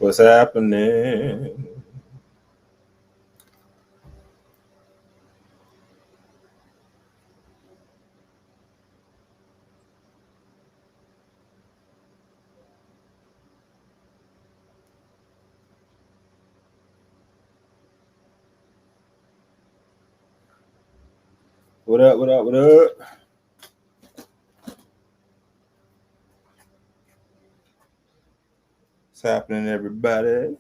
What's happening? What up, what up, what up? What's happening, everybody?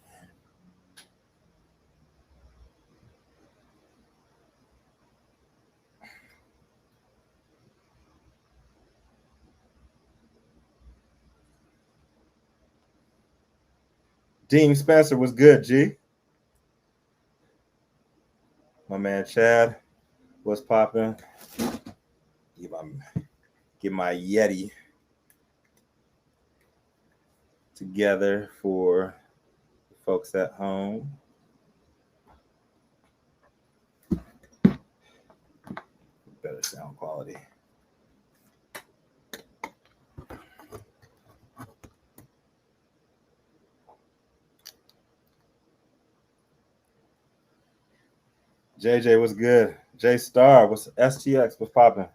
Dean Spencer was good, G. My man Chad, what's popping? Get my Yeti together for the folks at home. Better sound quality. JJ, what's good? J Star, what's STX? What's popping?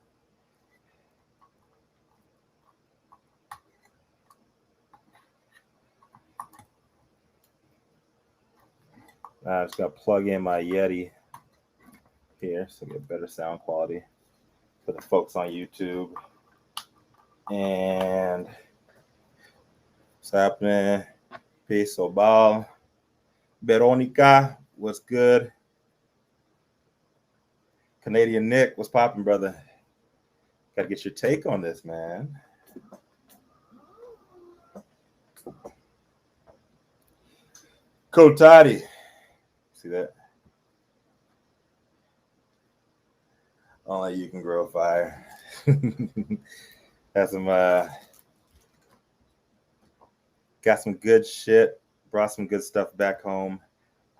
I just got to plug in my Yeti here so get better sound quality for the folks on YouTube. And what's happening? Peace, Obal. Veronica, what's good? Canadian Nick, what's popping, brother? Got to get your take on this, man. Kotati. See that? Only you can grow fire. Got some good shit. Brought some good stuff back home,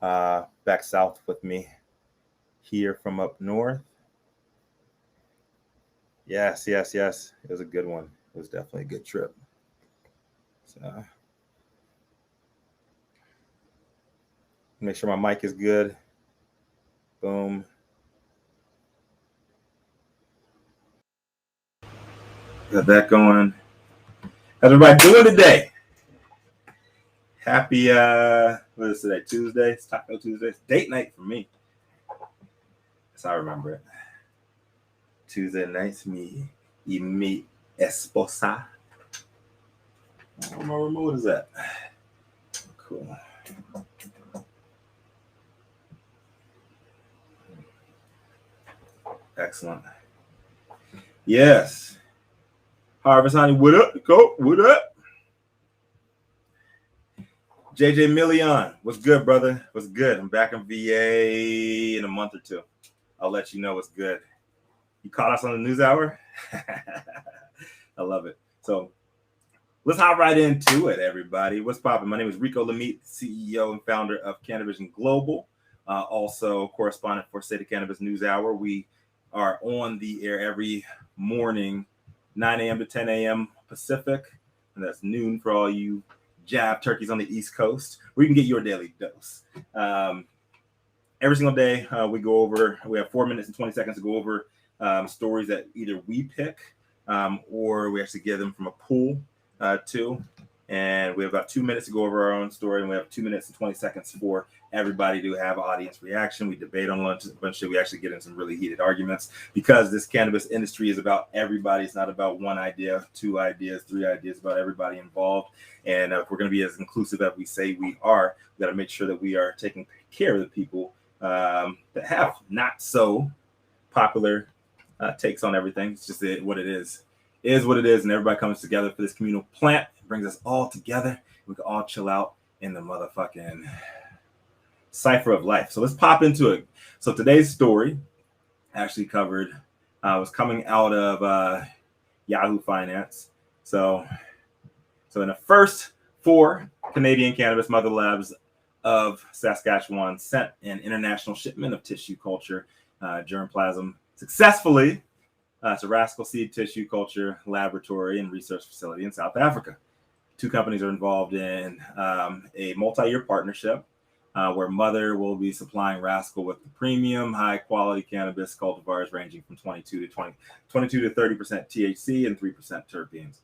back south with me. Here from up north. Yes. It was a good one. It was definitely a good trip. So make sure my mic is good. Boom. Got that going. How's everybody doing today? Happy, what is today? Tuesday? It's Taco Tuesday. It's date night for me. That's how I remember it. Tuesday nights, me y mi esposa. I don't remember what is that. Cool. Excellent. Yes. Harvest Honey, what up? Go, what up? JJ Million, what's good, brother? What's good? I'm back in VA in a month or two. I'll let you know what's good. You caught us on the NewsHour? I love it. So let's hop right into it, everybody. What's poppin'? My name is Rico Lamite, CEO and founder of CANiVISION Global, also correspondent for State of Cannabis NewsHour. We are on the air every morning, 9 a.m. to 10 a.m. Pacific, and that's noon for all you jab turkeys on the East Coast, where you can get your daily dose. Every single day, we have 4 minutes and 20 seconds to go over stories that either we pick or we actually get them from a pool too. And we have about 2 minutes to go over our own story, and we have 2 minutes and 20 seconds for everybody to have audience reaction. We debate on lunch, a bunch of shit. We actually get in some really heated arguments because this cannabis industry is about everybody. It's not about one idea, 2 ideas, 3 ideas, about everybody involved. And if we're going to be as inclusive as we say we are, we got to make sure that we are taking care of the people that have not so popular takes on everything. It's just what it is. It is what it is, and everybody comes together for this communal plant. It brings us all together. We can all chill out in the motherfucking cipher of life. So let's pop into it. So today's story actually was coming out of Yahoo Finance. So in the first 4 Canadian cannabis mother labs of Saskatchewan sent an international shipment of tissue culture germplasm successfully to Rascal Seed Tissue Culture Laboratory and Research Facility in South Africa. Two companies are involved in a multi-year partnership where Mother will be supplying Rascal with the premium, high-quality cannabis cultivars ranging from 22 to 30% THC and 3% terpenes.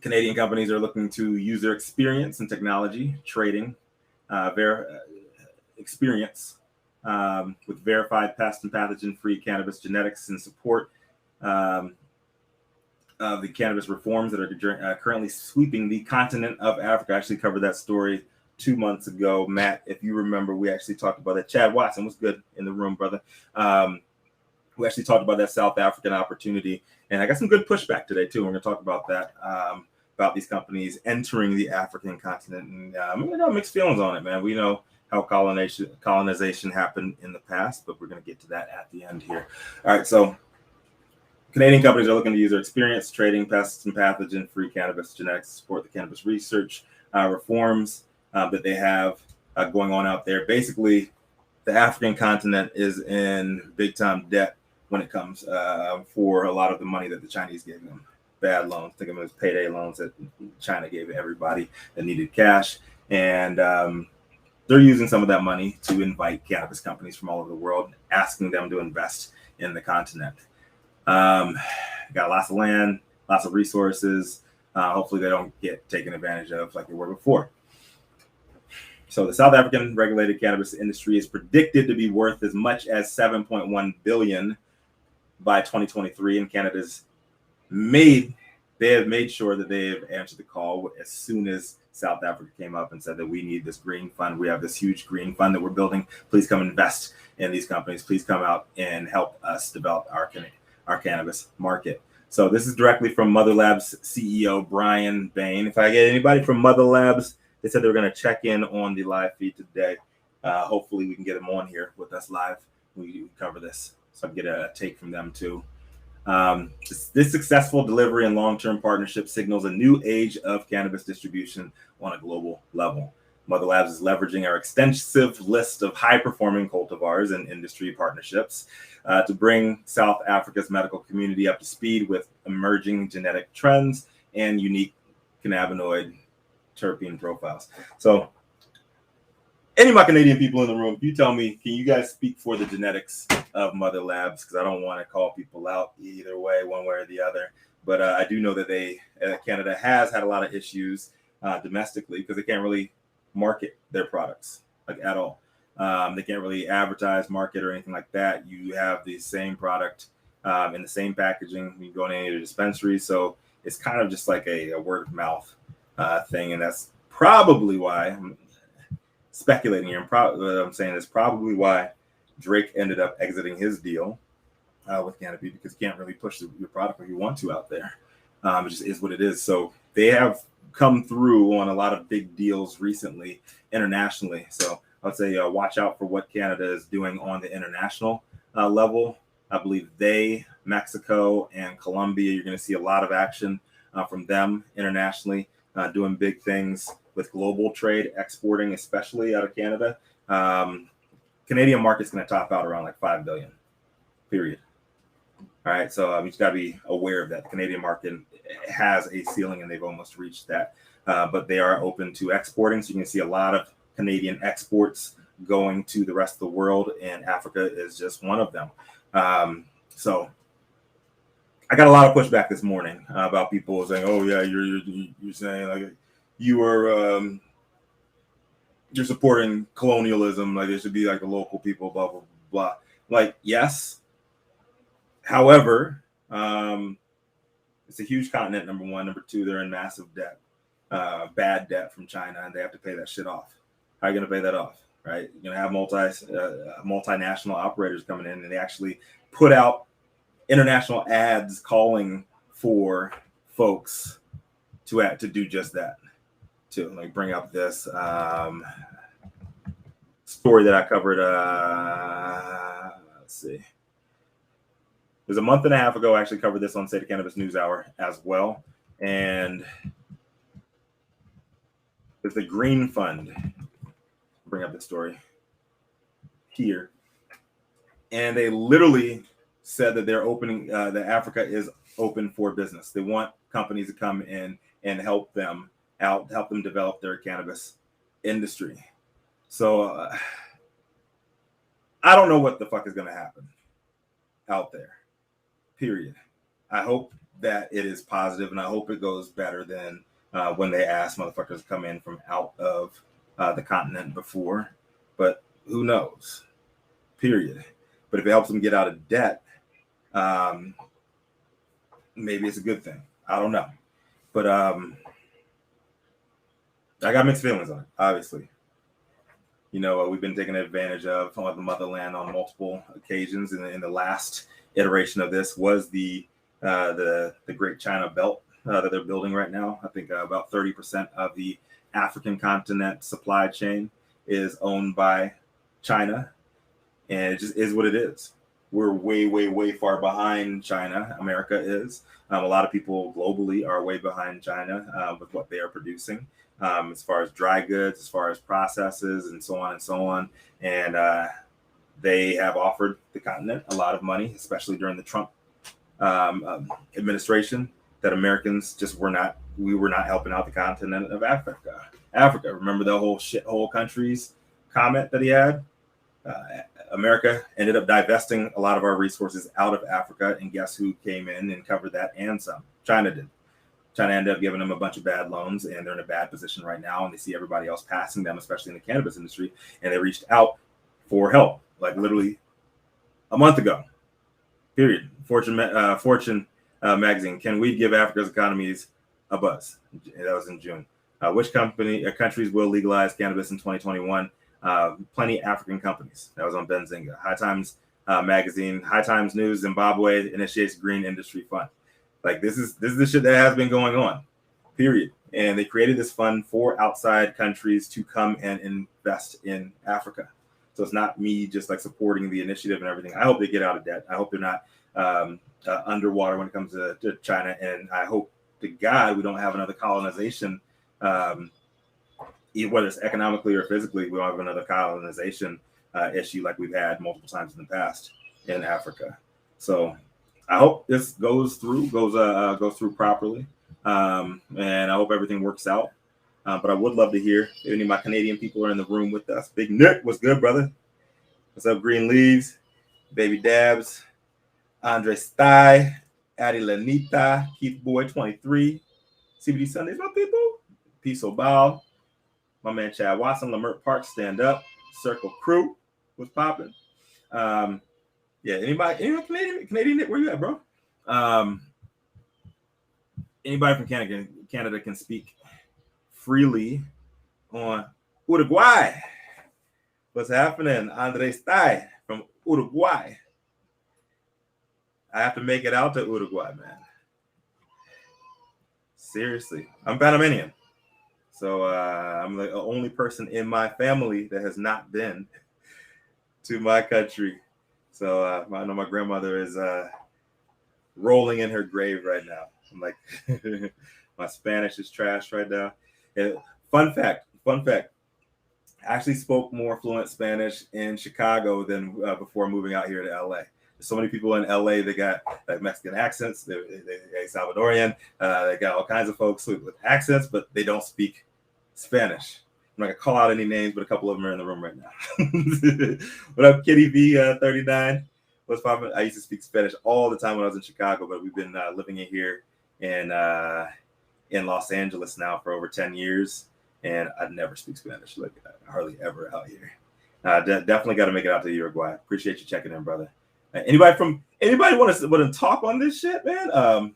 Canadian companies are looking to use their experience in technology, trading, experience with verified pest and pathogen-free cannabis genetics and support the cannabis reforms that are currently sweeping the continent of Africa. I actually covered that story 2 months ago. Matt, if you remember, we actually talked about that. Chad Watson was good in the room, brother. We actually talked about that South African opportunity, and I got some good pushback today too. We're going to talk about that, about these companies entering the African continent, and we got mixed feelings on it, man. We know how colonization happened in the past, but we're going to get to that at the end here. All right, so Canadian companies are looking to use their experience trading pests and pathogen-free cannabis genetics to support the cannabis research reforms that they have going on out there. Basically, the African continent is in big-time debt when it comes for a lot of the money that the Chinese gave them. Bad loans. Think of them as payday loans that China gave everybody that needed cash. And they're using some of that money to invite cannabis companies from all over the world, asking them to invest in the continent. Got lots of land, lots of resources. Hopefully they don't get taken advantage of like they were before. So the South African regulated cannabis industry is predicted to be worth as much as $7.1 billion by 2023, and Canada's they have made sure that they have answered the call as soon as South Africa came up and said that we need this green fund. We have this huge green fund that we're building. Please come invest in these companies. Please come out and help us develop our cannabis market. So this is directly from Mother Labs CEO Brian Bain. If I get anybody from Mother Labs, they said they were going to check in on the live feed today. Hopefully we can get them on here with us live. We cover this, so I can get a take from them too. This successful delivery and long-term partnership signals a new age of cannabis distribution on a global level. Mother Labs is leveraging our extensive list of high-performing cultivars and industry partnerships to bring South Africa's medical community up to speed with emerging genetic trends and unique cannabinoid terpene profiles. So any of my Canadian people in the room, you tell me, can you guys speak for the genetics of Mother Labs? Because I don't want to call people out either way, one way or the other. But I do know that Canada has had a lot of issues domestically because they can't really market their products like at all. They can't really advertise, market, or anything like that. You have the same product in the same packaging. You go in any of the dispensaries, so it's kind of just like a word of mouth thing, and that's probably why I'm speculating here. I'm saying that's probably why Drake ended up exiting his deal with Cannabis, because you can't really push your product if you want to out there. It just is what it is. So they have come through on a lot of big deals recently internationally. So I would say watch out for what Canada is doing on the international level. I believe Mexico, and Colombia, you're going to see a lot of action from them internationally, doing big things with global trade, exporting, especially out of Canada. Canadian market's going to top out around like $5 billion, period. All right, so you just got to be aware of that. The Canadian market has a ceiling, and they've almost reached that. But they are open to exporting, so you can see a lot of Canadian exports going to the rest of the world, and Africa is just one of them. So I got a lot of pushback this morning about people saying, "Oh yeah, you're saying like you're supporting colonialism, like it should be like the local people, blah blah blah." Like, yes. However, it's a huge continent, number one. Number two, they're in massive debt, bad debt from China, and they have to pay that shit off. How are you going to pay that off, right? You're going to have multinational operators coming in, and they actually put out international ads calling for folks to do just that, to like bring up this story that I covered. Let's see. It was a month and a half ago. I actually covered this on State of Cannabis NewsHour as well. And there's the Green Fund. I'll bring up the story here. And they literally said that they're opening, that Africa is open for business. They want companies to come in and help them out, help them develop their cannabis industry. So I don't know what the fuck is going to happen out there, period. I hope that it is positive, and I hope it goes better than when they asked motherfuckers to come in from out of the continent before. But who knows, period. But if it helps them get out of debt, maybe it's a good thing. I don't know. But I got mixed feelings on it, obviously. You know, we've been taken advantage of on the motherland on multiple occasions. In the last iteration of this was the Great China Belt that they're building right now. I think about 30% of the African continent supply chain is owned by China, and it just is what it is. We're way, way, way far behind China. America is. A lot of people globally are way behind China with what they are producing. As far as dry goods, as far as processes, and so on and so on. And they have offered the continent a lot of money, especially during the Trump administration, that Americans just were not helping out the continent of Africa. Remember the whole shithole countries comment that he had? America ended up divesting a lot of our resources out of Africa, and guess who came in and covered that and some? China did. China ended up giving them a bunch of bad loans, and they're in a bad position right now, and they see everybody else passing them, especially in the cannabis industry, and they reached out for help, like literally a month ago, period. Fortune magazine, can we give Africa's economies a buzz? That was in June. Which countries will legalize cannabis in 2021? Plenty African companies. That was on Benzinga. High Times magazine, High Times News, Zimbabwe initiates green industry fund. Like this is the shit that has been going on, period. And they created this fund for outside countries to come and invest in Africa. So it's not me just like supporting the initiative and everything. I hope they get out of debt. I hope they're not underwater when it comes to China. And I hope to God we don't have another colonization, whether it's economically or physically, we don't have another colonization issue like we've had multiple times in the past in Africa. So I hope this goes through properly, and I hope everything works out. But I would love to hear if any of my Canadian people are in the room with us. Big Nick, what's good, brother? What's up, Green Leaves, Baby Dabs, Andre Sty, Addie Lanita, Keith Boy 23, CBD Sundays, my people. Peace Obal, my man Chad Watson, Lamert Park, stand up, Circle Crew, what's popping? Yeah, anybody Canadian, where you at, bro? Anybody from Canada can speak freely on Uruguay. What's happening? Andre Sty from Uruguay. I have to make it out to Uruguay, man. Seriously, I'm Panamanian. So I'm the only person in my family that has not been to my country. So I know my grandmother is rolling in her grave right now. I'm like, my Spanish is trash right now. And fun fact. I actually spoke more fluent Spanish in Chicago than before moving out here to LA. There's so many people in LA that got like Mexican accents, they're Salvadorian, they got all kinds of folks with accents, but they don't speak Spanish. I'm not gonna call out any names, but a couple of them are in the room right now. What up, Kitty V39? What's poppin'? I used to speak Spanish all the time when I was in Chicago, but we've been living in here in Los Angeles now for over 10 years, and I never speak Spanish, like hardly ever out here. Definitely got to make it out to Uruguay. Appreciate you checking in, brother. Anybody want to talk on this shit, man?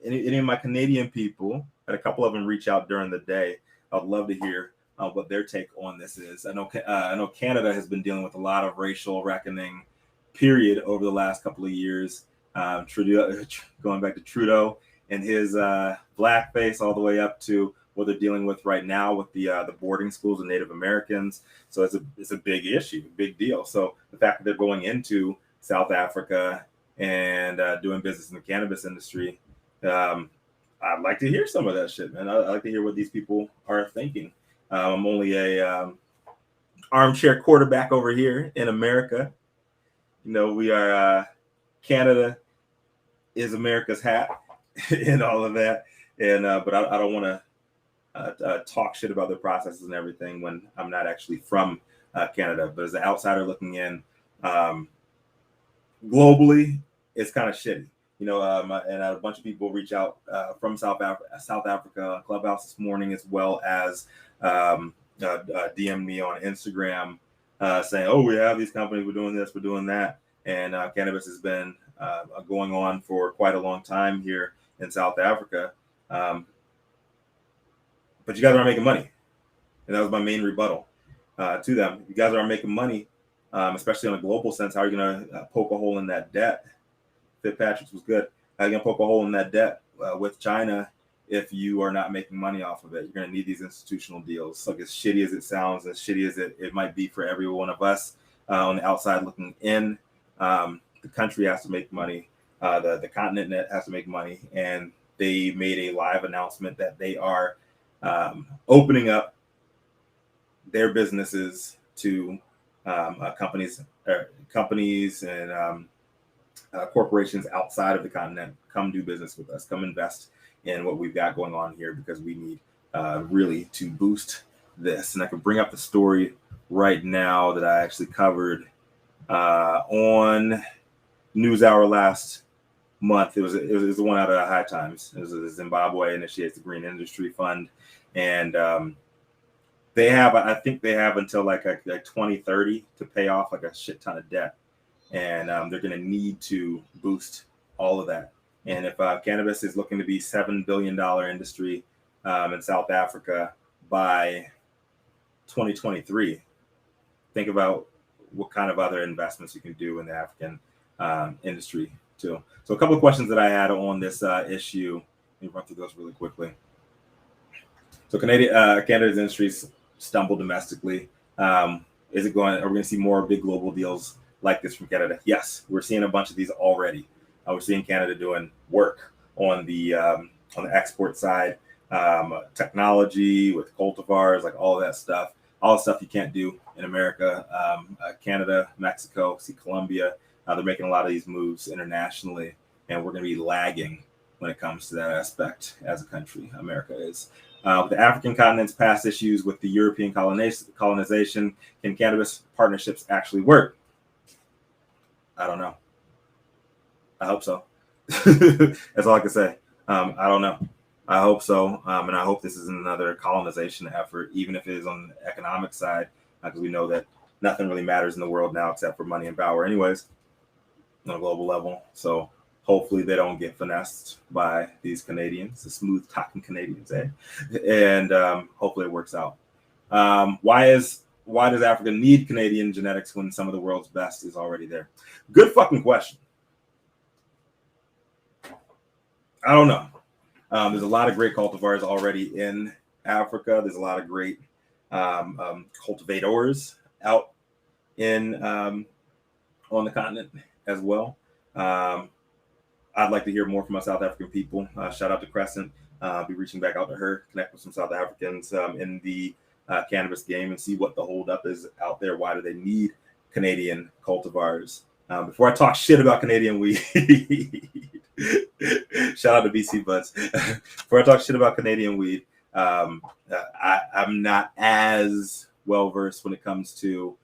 Any of my Canadian people, had a couple of them reach out during the day. I'd love to hear what their take on this is. I know Canada has been dealing with a lot of racial reckoning, period, over the last couple of years. Trudeau, going back to Trudeau and his blackface, all the way up to what they're dealing with right now with the boarding schools of Native Americans. So it's a big issue, big deal. So the fact that they're going into South Africa and doing business in the cannabis industry, I'd like to hear some of that shit, man. I'd like to hear what these people are thinking. I'm only a armchair quarterback over here in America. You know, we are Canada is America's hat and all of that. And but I don't want to talk shit about their processes and everything when I'm not actually from Canada. But as an outsider looking in, globally, it's kind of shitty. And a bunch of people reach out from South Africa, Clubhouse this morning, as well as DM me on Instagram saying, "Oh, we have these companies, we're doing this, we're doing that," and cannabis has been going on for quite a long time here in South Africa. But you guys aren't making money, and that was my main rebuttal to them. You guys aren't making money, especially on a global sense. How are you going to poke a hole in that debt? Fitzpatrick's was good. How are you going to poke a hole in that debt with China if you are not making money off of it? You're going to need these institutional deals. Like, as shitty as it sounds, as shitty as it might be for every one of us on the outside looking in, the country has to make money. The continent has to make money. And they made a live announcement that they are opening up their businesses to companies and corporations outside of the continent. Come do business with us. Come invest in what we've got going on here, because we need really to boost this. And I can bring up the story right now that I actually covered on NewsHour last month. It was the one out of High Times. It was a Zimbabwe initiates the Green Industry Fund, and I think they have until like 2030 to pay off like a shit ton of debt, and they're going to need to boost all of that. And if cannabis is looking to be $7 billion industry in South Africa by 2023, think about what kind of other investments you can do in the African industry too. So a couple of questions that I had on this issue. Let me run through those really quickly. So Canada's industries stumble domestically. Are we going to see more big global deals like this from Canada? Yes, we're seeing a bunch of these already. We're seeing Canada doing work on the export side, technology with cultivars, like all that stuff you can't do in America. Canada, Mexico, see Colombia, they're making a lot of these moves internationally, and we're going to be lagging when it comes to that aspect as a country. America is. With the African continent's past issues with the European colonization, can cannabis partnerships actually work? I don't know. I hope so. That's all I can say. I don't know. I hope so. And I hope this isn't another colonization effort, even if it is on the economic side, because we know that nothing really matters in the world now except for money and power anyways, on a global level. So hopefully they don't get finessed by these Canadians, the smooth talking Canadians, eh? And hopefully it works out. Why does Africa need Canadian genetics when some of the world's best is already there? Good fucking question. I don't know. There's a lot of great cultivars already in Africa. There's a lot of great cultivators out in on the continent as well. I'd like to hear more from our South African people. Shout out to Crescent. I'll be reaching back out to her, connect with some South Africans in the cannabis game and see what the holdup is out there. Why do they need Canadian cultivars? Before I talk shit about Canadian weed, shout out to BC Buds. Before I talk shit about Canadian weed, I'm not as well versed when it comes to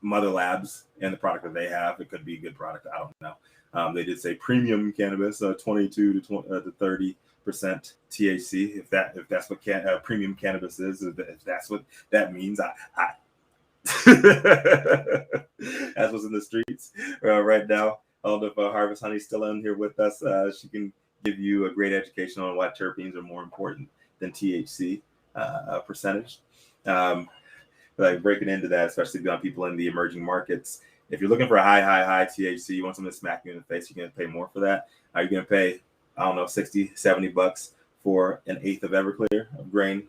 Mother Labs and the product that they have. It could be a good product. I don't know. They did say premium cannabis, 22 to 30% THC. If that's what premium cannabis is, if that's what that means, that's what's in the streets right now. I don't know if Harvest Honey's still in here with us. She can give you a great education on why terpenes are more important than THC percentage. Like breaking into that, especially beyond people in the emerging markets. If you're looking for a high THC, you want someone to smack you in the face, you're going to pay more for that. Are you going to pay, I don't know, $60-$70 for an eighth of Everclear of grain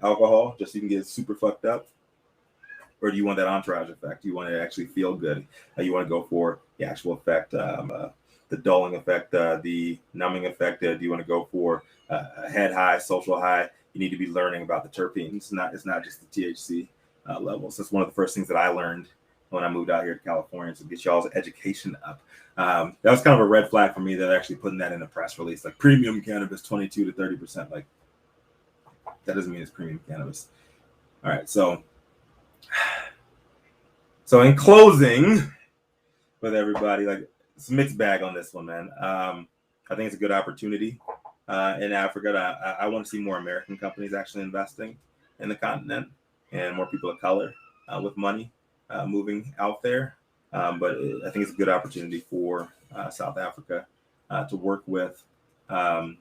alcohol just so you can get super fucked up? Or do you want that entourage effect? Do you want to actually feel good? You want to go for the actual effect, the dulling effect, the numbing effect? Do you want to go for a head high, social high? You need to be learning about the terpenes. It's not just the THC levels. That's one of the first things that I learned when I moved out here to California to get y'all's education up. That was kind of a red flag for me that actually putting that in a press release, like premium cannabis 22 to 30%. Like that doesn't mean it's premium cannabis. All right, so in closing, with everybody, like it's a mixed bag on this one, man. I think it's a good opportunity in Africa. I want to see more American companies actually investing in the continent and more people of color with money moving out there. But I think it's a good opportunity for South Africa to work with, I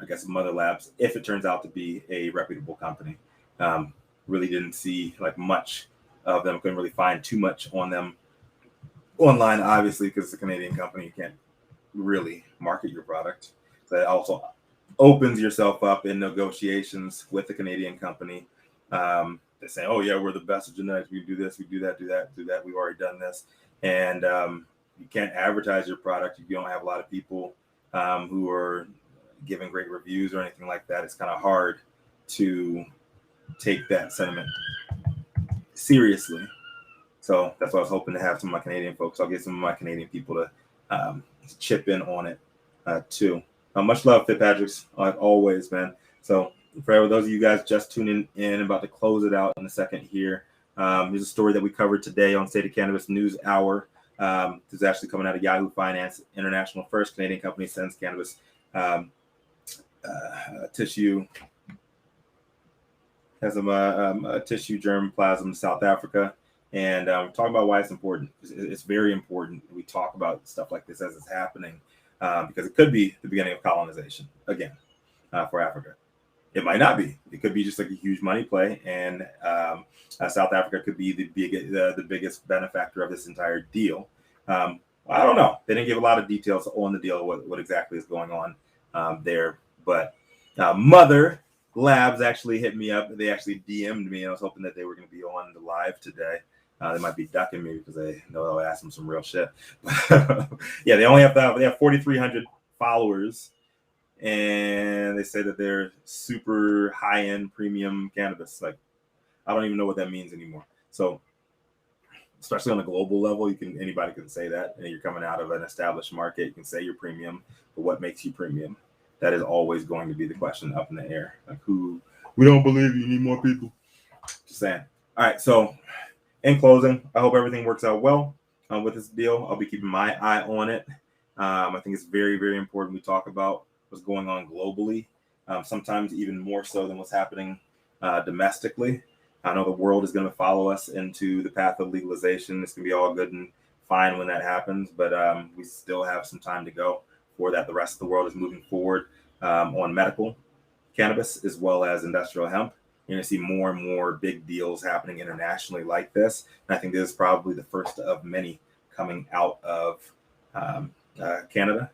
guess, Mother Labs if it turns out to be a reputable company. Really didn't see like much of them. Couldn't really find too much on them online, obviously, because it's a Canadian company. You can't really market your product. So it also opens yourself up in negotiations with the Canadian company. They say, "Oh yeah, we're the best at genetics. We do this, we do that, do that, do that. We've already done this," and you can't advertise your product if you don't have a lot of people who are giving great reviews or anything like that. It's kind of hard to take that sentiment seriously. So that's why I was hoping to have some of my Canadian folks. I'll get some of my Canadian people to chip in on it too. Much love, Fitzpatrick's, like always, man. So for those of you guys just tuning in, about to close it out in a second here. Here's a story that we covered today on State of Cannabis NewsHour. This is actually coming out of Yahoo Finance. International first Canadian company sends cannabis tissue, has a tissue germplasm to South Africa. And talking about why it's important. It's very important we talk about stuff like this as it's happening because it could be the beginning of colonization again for Africa. It might not be. It could be just like a huge money play, and South Africa could be the biggest benefactor of this entire deal. I don't know. They didn't give a lot of details on the deal, what exactly is going on there. But Mother Labs actually hit me up. They actually DM'd me. I was hoping that they were going to be on the live today. They might be ducking me because they know I'll ask them some real shit. Yeah, they have 4,300 followers, and they say that they're super high-end premium cannabis. Like, I don't even know what that means anymore. So, especially on a global level, anybody can say that. And you're coming out of an established market, you can say you're premium, but what makes you premium? That is always going to be the question up in the air. Like, we don't believe you need more people. Just saying. All right, so in closing, I hope everything works out well with this deal. I'll be keeping my eye on it. I think it's very, very important we talk about what's going on globally, sometimes even more so than what's happening domestically. I know the world is going to follow us into the path of legalization. It's going to be all good and fine when that happens, but we still have some time to go for that. The rest of the world is moving forward on medical cannabis as well as industrial hemp. You're going to see more and more big deals happening internationally like this. And I think this is probably the first of many coming out of Canada.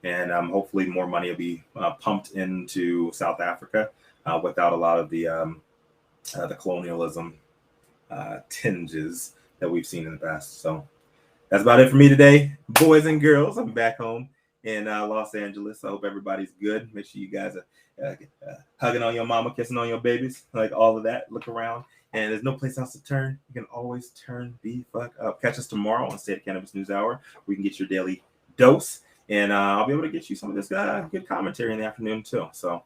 And hopefully more money will be pumped into South Africa without a lot of the colonialism tinges that we've seen in the past. So that's about it for me today, boys and girls. I'm back home in Los Angeles. I hope everybody's good. Make sure you guys are hugging on your mama, kissing on your babies, like all of that. Look around, and there's no place else to turn. You can always turn the fuck up. Catch us tomorrow on State of Cannabis NewsHour. We can get your daily dose, and I'll be able to get you some of this good commentary in the afternoon too. So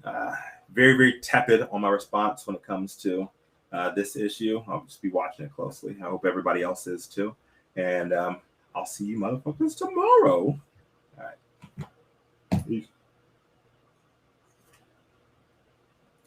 very, very tepid on my response when it comes to this issue. I'll just be watching it closely. I hope everybody else is too. And I'll see you motherfuckers tomorrow.